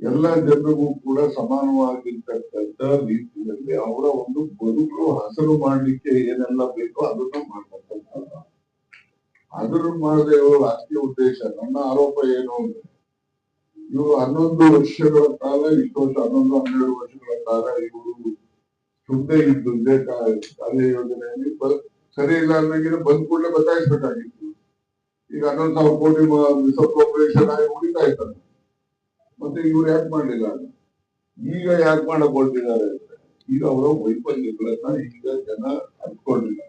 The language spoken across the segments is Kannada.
ಎಲ್ಲ ಜನರಿಗೂ ಕೂಡ ಸಮಾನವಾಗಿರ್ತಕ್ಕಂಥ ರೀತಿಯಲ್ಲಿ ಅವರ ಒಂದು ಬದುಕು ಹಸರು ಮಾಡ್ಲಿಕ್ಕೆ ಏನೆಲ್ಲ ಬೇಕೋ ಅದನ್ನು ಮಾಡ್ತಕ್ಕಂಥ ಅದನ್ನು ಮಾಡದೆ ಇವರು ರಾಜಕೀಯ ಉದ್ದೇಶ. ನನ್ನ ಆರೋಪ ಏನು ಅಂದ್ರೆ ಇವರು 11 ವರ್ಷಗಳ ಕಾಲ ಇಷ್ಟು ವರ್ಷ 11-12 ವರ್ಷಗಳ ಕಾಲ ಇವರು ಸುಮ್ಮನೆ ಇದ್ದುದೇ ಕಾರ್ಯ ಯೋಜನೆಯಲ್ಲಿ ಸರಿ ಇಲ್ಲ ಅನ್ನೋಂಗಿದ್ರೆ ಬಂದ್ ಕೂಡಲೇ ಬದಲಾಯಿಸಬೇಕಾಗಿತ್ತು. ಈಗ 11,000 ಕೋಟಿ ಮಿಸ್ಅಪ್ರೋಪ್ರಿಯೇಷನ್ ಆಗಿ ಉಳಿತಾ ಇದ್ದಾರೆ. ಮತ್ತೆ ಇವ್ರು ಯಾಕೆ ಮಾಡ್ಲಿಲ್ಲ? ಈಗ ಯಾಕೆ ಮಾಡಕೊಳ್ತಿದ್ದಾರೆ ಅಂದ್ರೆ ಈಗ ಅವರ ವೈಫಲ್ಯಗಳನ್ನ ಈಗ ಜನ ಅನ್ಕೊಂಡಿಲ್ಲ.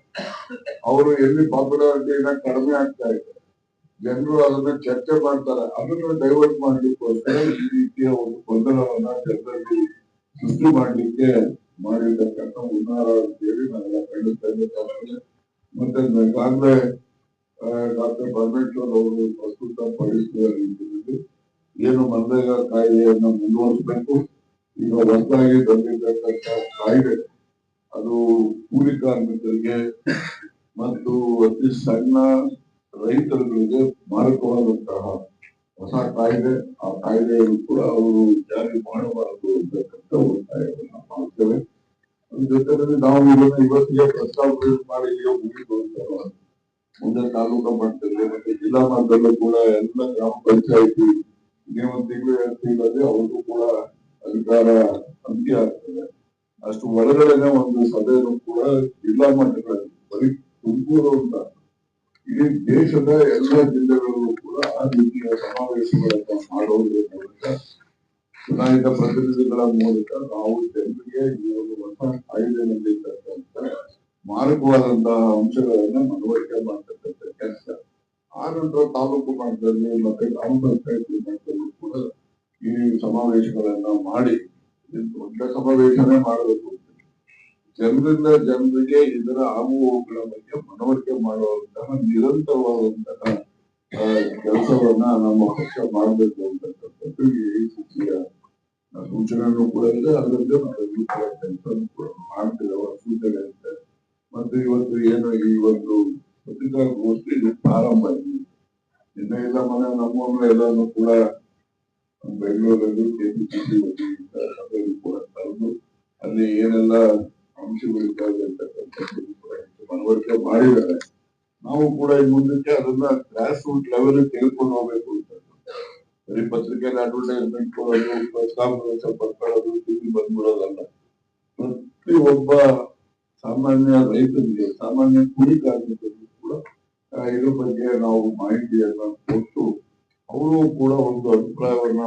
ಅವರು ಎಲ್ಲಿ ಪಾಪ್ಯುಲಾರಿಟಿನ ಕಡಿಮೆ ಆಗ್ತಾ ಇದೆ, ಜನರು ಅದನ್ನ ಚರ್ಚೆ ಮಾಡ್ತಾರೆ, ಅದನ್ನ ಡೈವರ್ಟ್ ಮಾಡ್ಲಿಕ್ಕೋಸ್ಕರ ಈ ರೀತಿಯ ಒಂದು ಗೊಂದಲವನ್ನ ಜನರಲ್ಲಿ ಸೃಷ್ಟಿ ಮಾಡ್ಲಿಕ್ಕೆ ಮಾಡಿರ್ತಕ್ಕಂಥ ಹುನ್ನಾರ ಅಂತೇಳಿ ನಾವೆಲ್ಲ ಖಂಡಿಸ್ತೇವೆ. ಮತ್ತೆ ಈಗಾಗಲೇ ಡಾಕ್ಟರ್ ಪರಮೇಶ್ವರ್ ಅವರು ಪ್ರಸ್ತುತ ಪಡಿಸುವ ರೀತಿಯಲ್ಲಿ ಏನು ಮನರೇಗಾ ಕಾಯ್ದೆಯನ್ನು ಮುಂದುವರಿಸಬೇಕು. ಈಗ ಹೊಸದಾಗಿ ಬಂದಿರತಕ್ಕಂಥ ಕಾಯ್ದೆ ಅದು ಕೂಲಿ ಕಾರ್ಮಿಕರಿಗೆ ಮತ್ತು ಅತಿ ಸಣ್ಣ ರೈತರುಗಳಿಗೆ ಮಾರಕವಾದಂತಹ ಹೊಸ ಕಾಯ್ದೆ. ಆ ಕಾಯ್ದೆಯನ್ನು ಕೂಡ ಅವರು ಜಾರಿ ಮಾಡಬಾರದು ಅಂತಕ್ಕಂಥ ಒತ್ತಾಯವನ್ನು ಮಾಡ್ತೇವೆ. ಅದ್ರ ಜೊತೆಯಲ್ಲಿ ನಾವು ಇದನ್ನು ಇವತ್ತಿಗೆ ಪ್ರಸ್ತಾವ ಮಾಡಿ ಮುಗಿದುಕೊಳ್ಳುತ್ತೇವೆ. ಮುಂದೆ ತಾಲೂಕಾ ಮಟ್ಟದಲ್ಲಿ ಮತ್ತೆ ಜಿಲ್ಲಾ ಮಟ್ಟದಲ್ಲೂ ಕೂಡ ಎಲ್ಲ ಗ್ರಾಮ ಪಂಚಾಯತಿ ಒಂದು ತಿಂಗಳು 2 ತಿಂಗಳಲ್ಲಿ ಅವ್ರಿಗೂ ಕೂಡ ಅಧಿಕಾರ ಅಂತ್ಯ ಆಗ್ತದೆ. ಅಷ್ಟು ಒಳಗಡೆನೆ ಒಂದು ಸಭೆಯನ್ನು ಕೂಡ ಜಿಲ್ಲಾ ಮಟ್ಟಗಳಲ್ಲಿ ಬರೀ ತುಮಕೂರು ಅಂತ ಇಡೀ ದೇಶದ ಎಲ್ಲ ಜಿಲ್ಲೆಗಳಲ್ಲೂ ಕೂಡ ಆ ರೀತಿಯ ಸಮಾವೇಶಗಳನ್ನ ಮಾಡೋದ್ರ ಮೂಲಕ ಚುನಾಯಿತ ಪ್ರತಿನಿಧಿಗಳ ಮೂಲಕ ನಾವು ಜನರಿಗೆ ಈ ಒಂದು ಹೊಸ ಕಾಯ್ದೆಯಲ್ಲಿರ್ತಕ್ಕಂಥ ಮಾರಕವಾದಂತಹ ಅಂಶಗಳನ್ನ ಮನವರಿಕೆ ಮಾಡತಕ್ಕಂಥ ಕೆಲಸ. ಆ ನಂತರ ತಾಲೂಕು ಮಟ್ಟದಲ್ಲಿ ಮತ್ತೆ ಗ್ರಾಮ ಪಂಚಾಯತಿ ಮಟ್ಟದಲ್ಲೂ ಕೂಡ ಈ ಸಮಾವೇಶಗಳನ್ನ ಮಾಡಿ ದೊಡ್ಡ ಸಮಾವೇಶನೇ ಮಾಡಬೇಕು. ಜನರಿಂದ ಜನರಿಗೆ ಇದರ ಆಗುಹೋಗುಗಳ ಬಗ್ಗೆ ಮನವರಿಕೆ ಮಾಡುವಂತಹ ನಿರಂತರವಾದಂತಹ ಕೆಲಸವನ್ನ ನಮ್ಮ ಪಕ್ಷ ಮಾಡಬೇಕು ಅಂತಕ್ಕಂಥದ್ದು ಈ ಸೂಚಿಯ ಸೂಚನೆಯನ್ನು ಕೂಡ ಇದೆ. ಅದರಲ್ಲಿ ನಾವೆಲ್ಲೂ ಕೂಡ ಕೆಲಸ ಕೂಡ ಮಾಡ್ತೇವೆ ಅವರ ಸೂಚನೆ ಇದೆ. ಮತ್ತು ಇವತ್ತು ಏನು ಈ ಒಂದು ಪತ್ರಿಕಾಗೋಷ್ಠಿ ಪ್ರಾರಂಭ ಆಗಿದೆ. ನಿನ್ನೆ ಎಲ್ಲ ನಮ್ಮೊಮ್ಮೆ ಎಲ್ಲಾನು ಕೂಡ ಬೆಂಗಳೂರಲ್ಲಿ ಕೆಪಿಸಿಸಿ ಸಭೆಯಲ್ಲಿ ಕೂಡ ಕರೆದು ಅಲ್ಲಿ ಏನೆಲ್ಲ ಅಂಶಗಳಿದ್ದಾವೆ ಅಂತಕ್ಕಂಥದ್ದು ಕೂಡ ಮನವರಿಕೆ ಮಾಡಿದ್ದಾರೆ. ನಾವು ಕೂಡ ಈ ಮುಂದಕ್ಕೆ ಅದನ್ನ ಗ್ರಾಸ್ ರೂಟ್ ಲೆವೆಲ್ ತೆಗೆದುಕೊಂಡು ಹೋಗ್ಬೇಕು ಅಂತ. ಬರೀ ಪತ್ರಿಕೆಯಲ್ಲಿ ಅಡ್ವರ್ಟೈಸ್ಮೆಂಟ್ ಕೊಡೋದು, ಪ್ರಸ್ತಾಪ ಬರ್ಕೊಳ್ಳೋದು, ಟಿವಿ ಬಂದ್ಬಿಡೋದಲ್ಲ. ಪ್ರತಿ ಒಬ್ಬ ಸಾಮಾನ್ಯ ರೈತರಿಗೆ, ಸಾಮಾನ್ಯ ಕೂಲಿ ಕಾರ್ಮಿಕರಿಗೂ ಕೂಡ ಇದ್ರ ಬಗ್ಗೆ ನಾವು ಮಾಹಿತಿಯನ್ನ ಕೊಟ್ಟು ಅವರು ಕೂಡ ಒಂದು ಅಭಿಪ್ರಾಯವನ್ನ